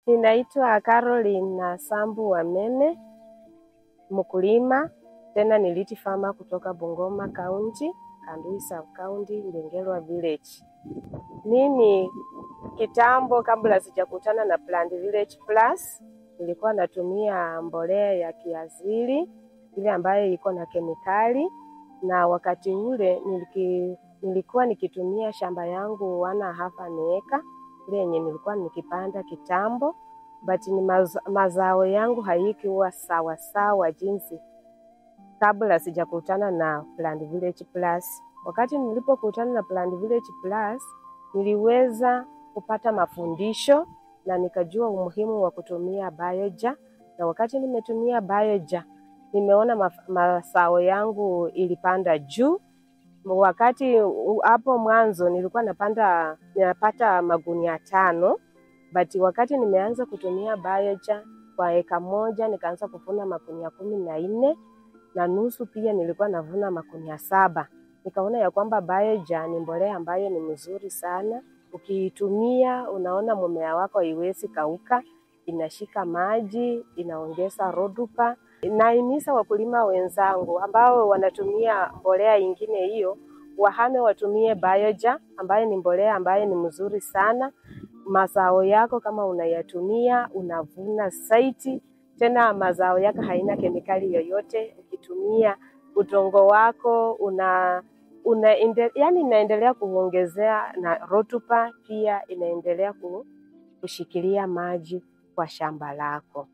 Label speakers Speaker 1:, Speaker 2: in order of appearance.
Speaker 1: Ninaitwa Caroline Sambu Wameme, mkulima, tena ni Liti Farmer kutoka Bungoma County, Kandui Sub County, Ndengelwa Village. Mimi kitambo kabla sijakutana na Plant Village Plus, nilikuwa natumia mbolea ya kiasili, ile ambayo iko na kemikali, na wakati ule nilikuwa nikitumia shamba yangu 1.5 acre, ile yenye nilikuwa nikipanda kitambo, but ni mazao yangu haikuwa sawa sawa jinsi kabla sijakutana na Plant Village Plus. Wakati nilipokutana na Plant Village Plus, niliweza kupata mafundisho na nikajua umuhimu wa kutumia Biojar, na wakati nimetumia Biojar nimeona mazao yangu ilipanda juu. Wakati hapo mwanzo nilikuwa napata magunia 5, but wakati nimeanza kutumia Biojar kwa eka moja nikaanza kuvuna magunia 14 na nusu, pia nilikuwa navuna magunia 7. Nikaona ya kwamba Biojar ni mbolea ambayo ni mzuri sana. Ukiitumia unaona mmea wako haiwezi kauka, inashika maji, inaongeza rotuba. Nahimiza wakulima wenzangu ambao wanatumia mbolea nyingine hiyo, wahame watumie Biojar ambayo ni mbolea ambayo ni mzuri sana. Mazao yako kama unayatumia unavuna zaidi, tena mazao yako haina kemikali yoyote. Ukitumia udongo wako inaendelea kuongezea na rotuba, pia inaendelea kushikilia maji kwa shamba lako.